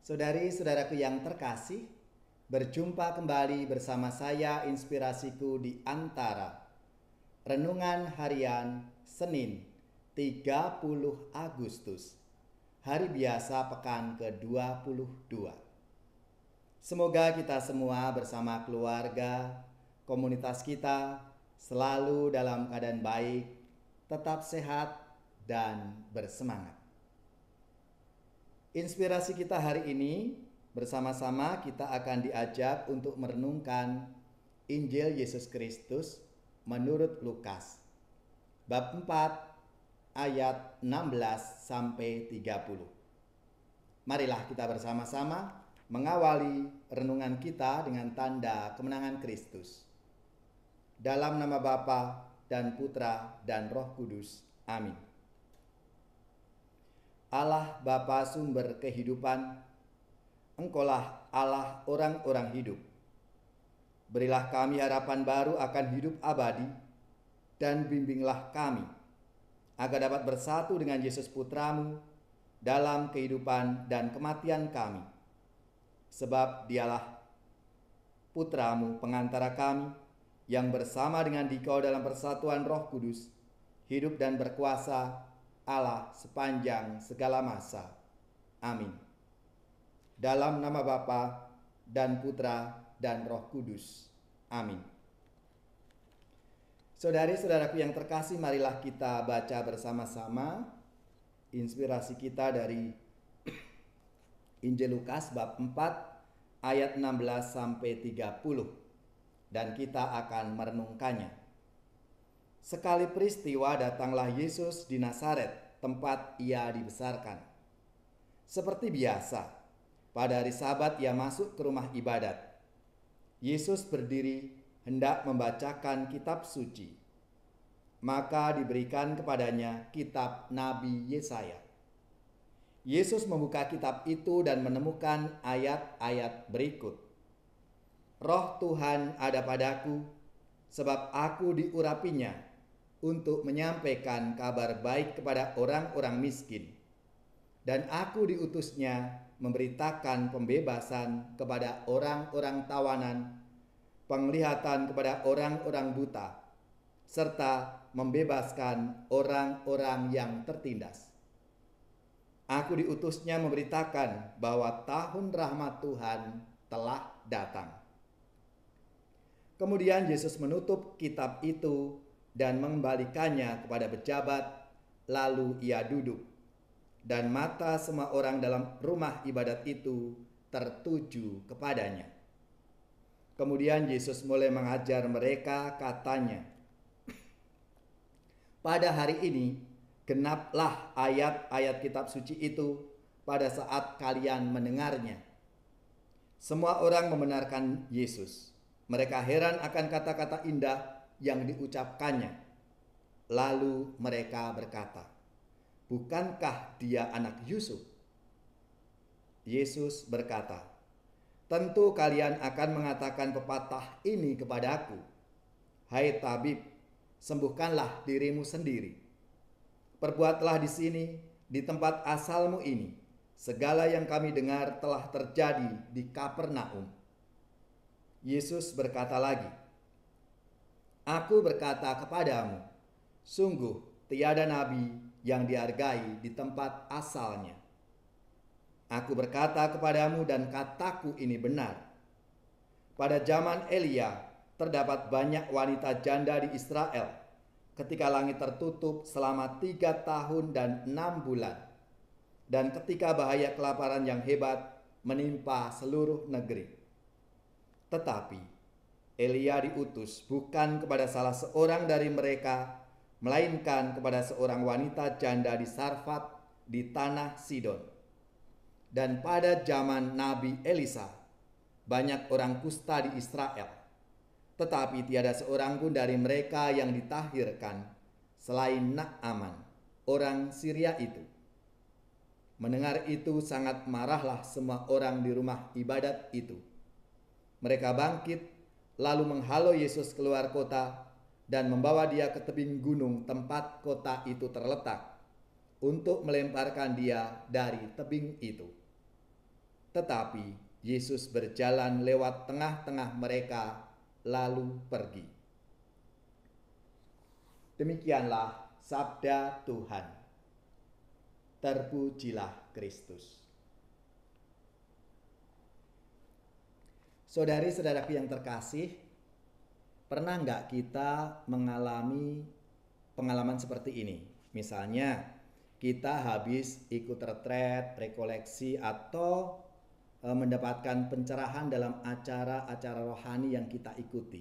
Saudari-saudaraku yang terkasih, berjumpa kembali bersama saya Inspirasiku di Antara. Renungan Harian Senin 30 Agustus, hari biasa pekan ke-22. Semoga kita semua bersama keluarga, komunitas kita selalu dalam keadaan baik, tetap sehat dan bersemangat. Inspirasi kita hari ini bersama-sama kita akan diajak untuk merenungkan Injil Yesus Kristus menurut Lukas bab 4 ayat 16 sampai 30. Marilah kita bersama-sama mengawali renungan kita dengan tanda kemenangan Kristus. Dalam nama Bapa dan Putra dan Roh Kudus. Amin. Allah Bapa sumber kehidupan, Engkaulah Allah orang-orang hidup. Berilah kami harapan baru akan hidup abadi, dan bimbinglah kami, agar dapat bersatu dengan Yesus Putramu dalam kehidupan dan kematian kami. Sebab Dialah Putramu pengantara kami, yang bersama dengan Dikau dalam persatuan Roh Kudus, hidup dan berkuasa Allah sepanjang segala masa. Amin. Dalam nama Bapa dan Putra dan Roh Kudus. Amin. Saudari-saudaraku yang terkasih, marilah kita baca bersama-sama inspirasi kita dari Injil Lukas bab 4 ayat 16 sampai 30, dan kita akan merenungkannya. Sekali peristiwa datanglah Yesus di Nazaret, tempat ia dibesarkan. Seperti biasa, pada hari Sabat ia masuk ke rumah ibadat. Yesus berdiri hendak membacakan kitab suci. Maka diberikan kepadanya kitab Nabi Yesaya. Yesus membuka kitab itu dan menemukan ayat-ayat berikut. Roh Tuhan ada padaku, sebab aku diurapinya untuk menyampaikan kabar baik kepada orang-orang miskin. Dan aku diutusnya memberitakan pembebasan kepada orang-orang tawanan, penglihatan kepada orang-orang buta, serta membebaskan orang-orang yang tertindas. Aku diutusnya memberitakan bahwa tahun rahmat Tuhan telah datang. Kemudian Yesus menutup kitab itu dan mengembalikannya kepada pejabat, lalu ia duduk. Dan mata semua orang dalam rumah ibadat itu tertuju kepadanya. Kemudian Yesus mulai mengajar mereka, katanya, pada hari ini genaplah ayat-ayat kitab suci itu pada saat kalian mendengarnya. Semua orang membenarkan Yesus. Mereka heran akan kata-kata indah yang diucapkannya. Lalu mereka berkata, bukankah dia anak Yusuf? Yesus berkata, tentu kalian akan mengatakan pepatah ini kepadaku, hai tabib, sembuhkanlah dirimu sendiri. Perbuatlah di sini, di tempat asalmu ini, segala yang kami dengar telah terjadi di Kapernaum. Yesus berkata lagi, aku berkata kepadamu, sungguh tiada nabi yang dihargai di tempat asalnya. Aku berkata kepadamu dan kataku ini benar. Pada zaman Elia terdapat banyak wanita janda di Israel ketika langit tertutup selama 3 tahun dan 6 bulan. Dan ketika bahaya kelaparan yang hebat menimpa seluruh negeri. Tetapi Elia diutus bukan kepada salah seorang dari mereka, melainkan kepada seorang wanita janda di Sarfat di tanah Sidon. Dan pada zaman Nabi Elisa, banyak orang kusta di Israel, tetapi tiada seorang pun dari mereka yang ditahirkan selain Naaman, orang Syria itu. Mendengar itu sangat marahlah semua orang di rumah ibadat itu. Mereka bangkit, lalu menghalau Yesus keluar kota dan membawa dia ke tebing gunung tempat kota itu terletak, untuk melemparkan dia dari tebing itu. Tetapi Yesus berjalan lewat tengah-tengah mereka lalu pergi. Demikianlah sabda Tuhan. Terpujilah Kristus. Saudari-saudaraku yang terkasih, pernah nggak kita mengalami pengalaman seperti ini? Misalnya, kita habis ikut retret, rekoleksi, atau mendapatkan pencerahan dalam acara-acara rohani yang kita ikuti.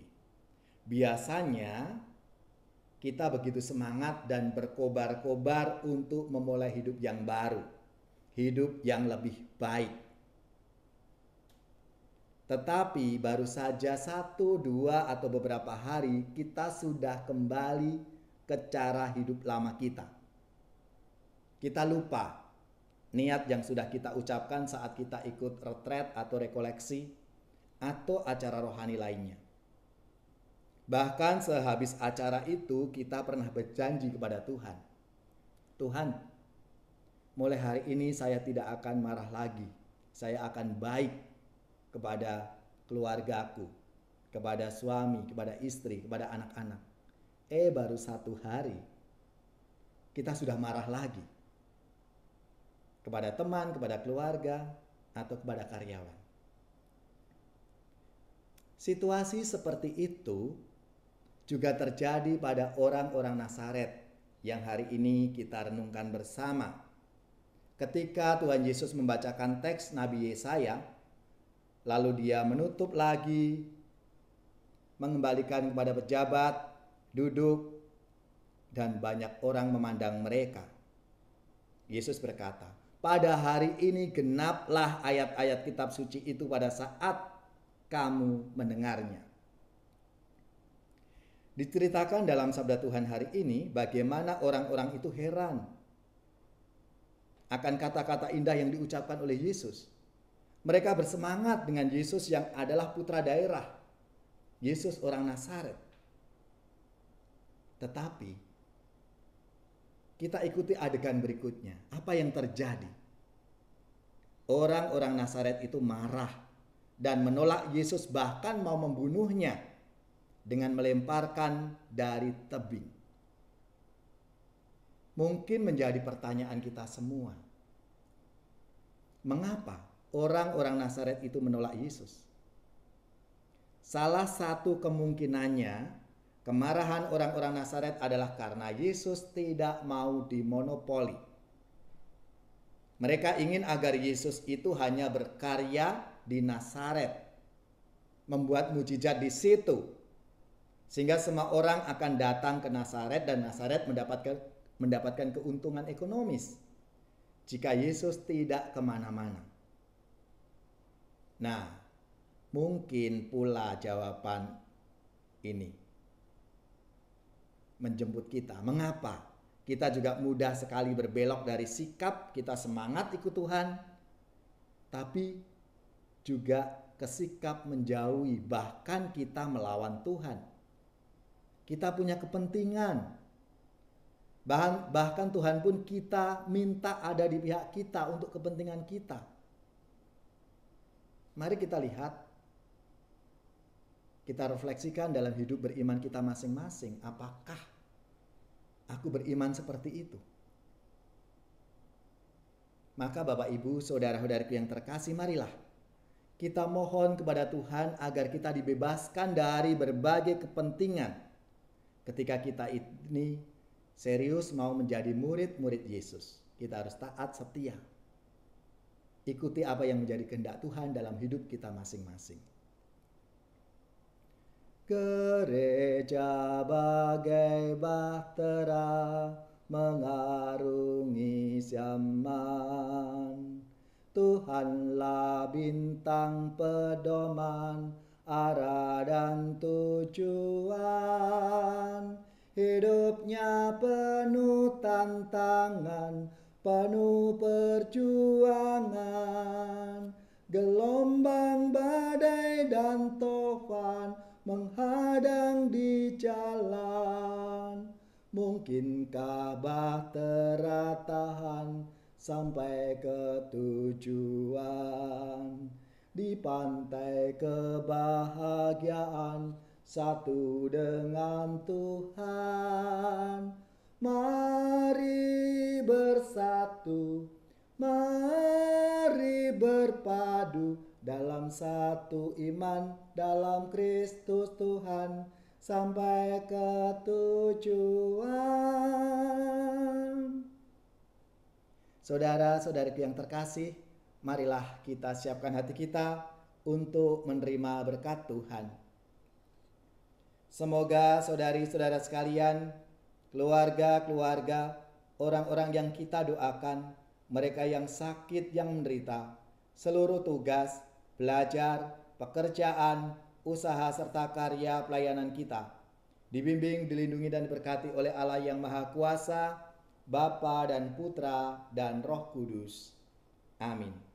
Biasanya, kita begitu semangat dan berkobar-kobar untuk memulai hidup yang baru, hidup yang lebih baik. Tetapi baru saja 1, 2, atau beberapa hari kita sudah kembali ke cara hidup lama kita. Kita lupa niat yang sudah kita ucapkan saat kita ikut retret atau rekoleksi atau acara rohani lainnya. Bahkan sehabis acara itu kita pernah berjanji kepada Tuhan. Tuhan, mulai hari ini saya tidak akan marah lagi. Saya akan baik kepada keluargaku, kepada suami, kepada istri, kepada anak-anak. Baru 1 hari kita sudah marah lagi kepada teman, kepada keluarga, atau kepada karyawan. Situasi seperti itu juga terjadi pada orang-orang Nazaret yang hari ini kita renungkan bersama. Ketika Tuhan Yesus membacakan teks Nabi Yesaya, lalu dia menutup lagi, mengembalikan kepada pejabat, duduk, dan banyak orang memandang mereka. Yesus berkata, pada hari ini genaplah ayat-ayat kitab suci itu pada saat kamu mendengarnya. Diceritakan dalam sabda Tuhan hari ini bagaimana orang-orang itu heran akan kata-kata indah yang diucapkan oleh Yesus. Mereka bersemangat dengan Yesus yang adalah putra daerah, Yesus orang Nazaret. Tetapi kita ikuti adegan berikutnya. Apa yang terjadi? Orang-orang Nazaret itu marah dan menolak Yesus, bahkan mau membunuhnya dengan melemparkan dari tebing. Mungkin menjadi pertanyaan kita semua. Mengapa orang-orang Nazaret itu menolak Yesus? Salah satu kemungkinannya, kemarahan orang-orang Nazaret adalah karena Yesus tidak mau dimonopoli. Mereka ingin agar Yesus itu hanya berkarya di Nazaret, membuat mujizat di situ, sehingga semua orang akan datang ke Nazaret dan Nazaret mendapatkan keuntungan ekonomis jika Yesus tidak kemana-mana. Nah, mungkin pula jawaban ini menjemput kita. Mengapa kita juga mudah sekali berbelok dari sikap kita semangat ikut Tuhan, tapi juga ke sikap menjauhi, bahkan kita melawan Tuhan. Kita punya kepentingan. Bahkan Tuhan pun kita minta ada di pihak kita untuk kepentingan kita. Mari kita lihat, kita refleksikan dalam hidup beriman kita masing-masing. Apakah aku beriman seperti itu? Maka Bapak Ibu, saudara-saudariku yang terkasih, marilah kita mohon kepada Tuhan agar kita dibebaskan dari berbagai kepentingan ketika kita ini serius mau menjadi murid-murid Yesus. Kita harus taat setia. Ikuti apa yang menjadi kehendak Tuhan dalam hidup kita masing-masing. Gereja bagai bahtera mengarungi zaman. Tuhanlah bintang pedoman, arah dan tujuan. Hidupnya penuh tantangan, penuh perjuangan. Gelombang, badai, dan tofan menghadang di jalan. Mungkinkah bahtera tahan sampai ke tujuan? di pantai kebahagiaan satu dengan Tuhan. Mari bersatu, mari berpadu dalam satu iman dalam Kristus Tuhan sampai ke tujuan. Saudara-saudariku yang terkasih, marilah kita siapkan hati kita untuk menerima berkat Tuhan. Semoga saudari-saudara sekalian, keluarga-keluarga, orang-orang yang kita doakan, mereka yang sakit, yang menderita, seluruh tugas, belajar, pekerjaan, usaha serta karya pelayanan kita dibimbing, dilindungi dan diberkati oleh Allah yang Maha Kuasa, Bapa dan Putra dan Roh Kudus. Amin.